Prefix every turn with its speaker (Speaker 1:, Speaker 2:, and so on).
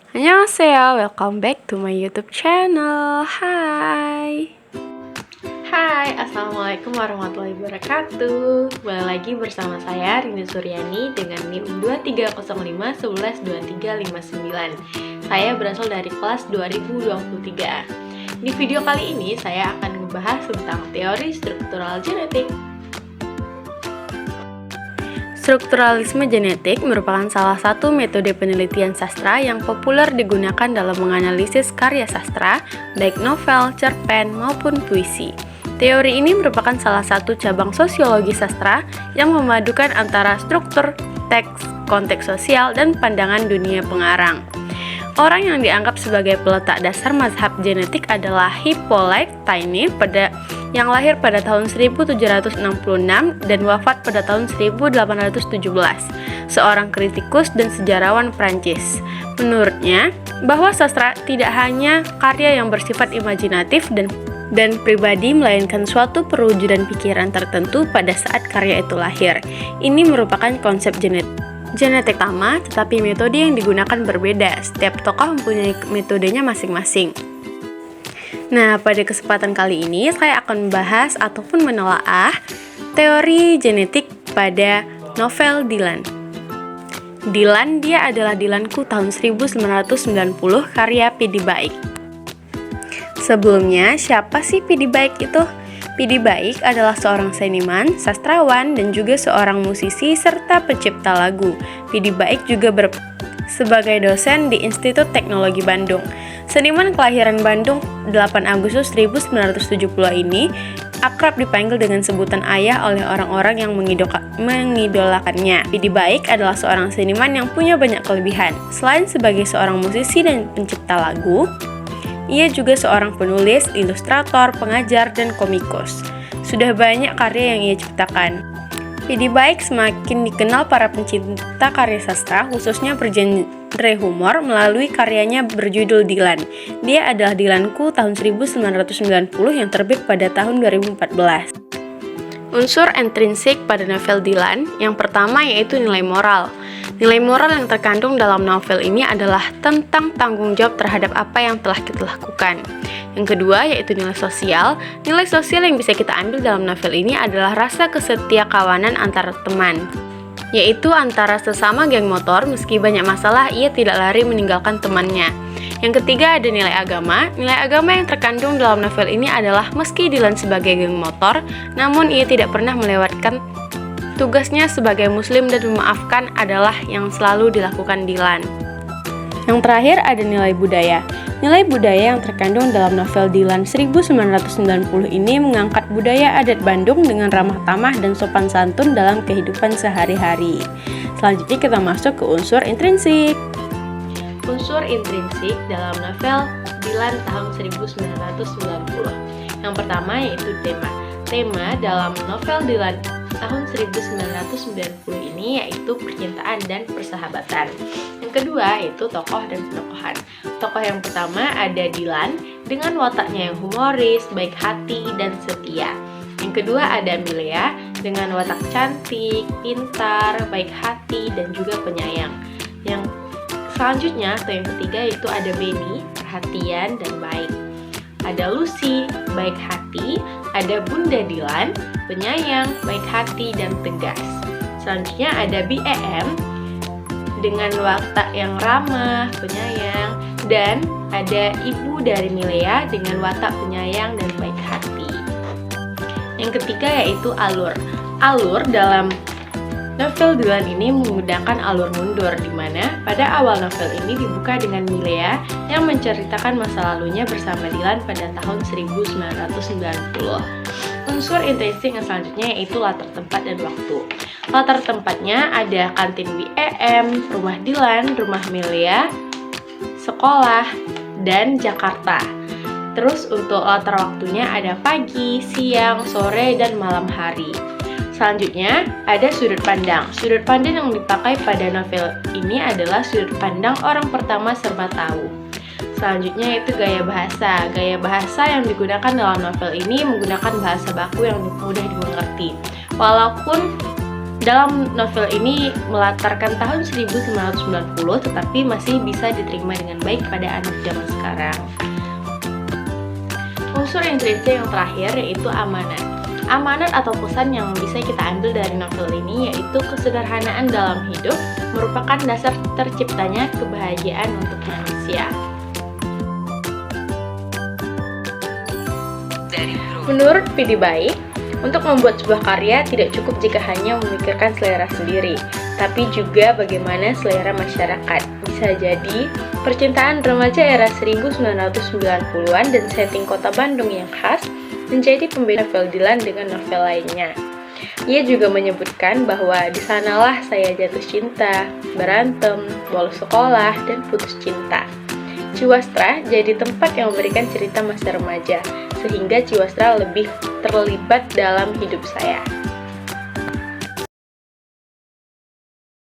Speaker 1: Annyeonghaseyo, welcome back to my YouTube channel. Hai, assalamualaikum warahmatullahi wabarakatuh. Kembali lagi bersama saya Rini Suryani dengan NIM 2305112359. Saya berasal dari kelas 2023. Di video kali ini saya akan membahas tentang teori struktural genetik. Strukturalisme genetik merupakan salah satu metode penelitian sastra yang populer digunakan dalam menganalisis karya sastra, baik novel, cerpen, maupun puisi. Teori ini merupakan salah satu cabang sosiologi sastra yang memadukan antara struktur, teks, konteks sosial, dan pandangan dunia pengarang. Orang yang dianggap sebagai peletak dasar mazhab genetik adalah Hippolyte Taine yang lahir pada tahun 1766 dan wafat pada tahun 1817, seorang kritikus dan sejarawan Prancis. Menurutnya, bahwa sastra tidak hanya karya yang bersifat imajinatif dan pribadi, melainkan suatu perwujudan pikiran tertentu pada saat karya itu lahir. Ini merupakan konsep genetik sama, tetapi metode yang digunakan berbeda. Setiap tokoh mempunyai metodenya masing-masing. Nah, pada kesempatan kali ini saya akan membahas ataupun menelaah teori genetik pada novel Dylan. Dylan, dia adalah Dylanku tahun 1990 karya P.D. Baik. Sebelumnya, siapa sih P.D. Baik itu? P.D. Baik adalah seorang seniman, sastrawan, dan juga seorang musisi serta pencipta lagu. P.D. Baik juga sebagai dosen di Institut Teknologi Bandung. Seniman kelahiran Bandung 8 Agustus 1970 ini akrab dipanggil dengan sebutan ayah oleh orang-orang yang mengidolakannya. P.D. Baik adalah seorang seniman yang punya banyak kelebihan. Selain sebagai seorang musisi dan pencipta lagu, ia juga seorang penulis, ilustrator, pengajar, dan komikus. Sudah banyak karya yang ia ciptakan. P.D. Baik semakin dikenal para pencinta karya sastra, khususnya bergenre humor, melalui karyanya berjudul Dylan. Dia adalah Dylanku tahun 1990 yang terbit pada tahun 2014. Unsur intrinsik pada novel Dylan, yang pertama yaitu nilai moral. Nilai moral yang terkandung dalam novel ini adalah tentang tanggung jawab terhadap apa yang telah kita lakukan. Yang kedua yaitu nilai sosial. Nilai sosial yang bisa kita ambil dalam novel ini adalah rasa kesetiakawanan antara teman, yaitu antara sesama geng motor. Meski banyak masalah, ia tidak lari meninggalkan temannya. Yang ketiga ada nilai agama. Nilai agama yang terkandung dalam novel ini adalah meski Dylan sebagai geng motor, namun ia tidak pernah melewatkan tugasnya sebagai muslim dan memaafkan adalah yang selalu dilakukan Dylan. Yang terakhir ada nilai budaya. Nilai budaya yang terkandung dalam novel Dylan 1990 ini mengangkat budaya adat Bandung dengan ramah tamah dan sopan santun dalam kehidupan sehari-hari. Selanjutnya kita masuk ke unsur intrinsik. Unsur intrinsik dalam novel Dylan tahun 1990. Yang pertama yaitu tema. Tema dalam novel Dylan tahun 1990 ini yaitu percintaan dan persahabatan. Yang kedua yaitu tokoh dan penokohan. Tokoh yang pertama ada Dylan dengan wataknya yang humoris, baik hati, dan setia. Yang kedua ada Milea dengan watak cantik, pintar, baik hati, dan juga penyayang. Yang selanjutnya atau yang ketiga yaitu ada Benny, perhatian dan baik. Ada Lucy, baik hati. Ada Bunda Dylan, penyayang, baik hati, dan tegas. Selanjutnya ada BEM dengan watak yang ramah, penyayang. Dan ada ibu dari Milea dengan watak penyayang dan baik hati. Yang ketiga yaitu alur. Alur dalam novel Dylan ini menggunakan alur mundur, di mana pada awal novel ini dibuka dengan Milea yang menceritakan masa lalunya bersama Dylan pada tahun 1990. Unsur intrinsik yang selanjutnya yaitu latar tempat dan waktu. Latar tempatnya ada kantin BEM, rumah Dylan, rumah Milea, sekolah, dan Jakarta. Terus untuk latar waktunya ada pagi, siang, sore, dan malam hari. Selanjutnya ada sudut pandang. Sudut pandang yang dipakai pada novel ini adalah sudut pandang orang pertama serba tahu. Selanjutnya yaitu gaya bahasa. Gaya bahasa yang digunakan dalam novel ini menggunakan bahasa baku yang mudah dimengerti. Walaupun Dalam novel ini melatarkan tahun 1990, tetapi masih bisa diterima dengan baik pada anak zaman sekarang. Unsur intrinsik yang terakhir yaitu amanat. Amanat atau pesan yang bisa kita ambil dari novel ini yaitu kesederhanaan dalam hidup merupakan dasar terciptanya kebahagiaan untuk manusia. Menurut Pidi Baik, untuk membuat sebuah karya tidak cukup jika hanya memikirkan selera sendiri, tapi juga bagaimana selera masyarakat. Bisa jadi, percintaan remaja era 1990-an dan setting kota Bandung yang khas menjadi pembeda novel Dilan dengan novel lainnya. Ia juga menyebutkan bahwa di sanalah saya jatuh cinta, berantem, bolos sekolah, dan putus cinta. Ciwastra jadi tempat yang memberikan cerita masa remaja, sehingga Ciwastra lebih terlibat dalam hidup saya.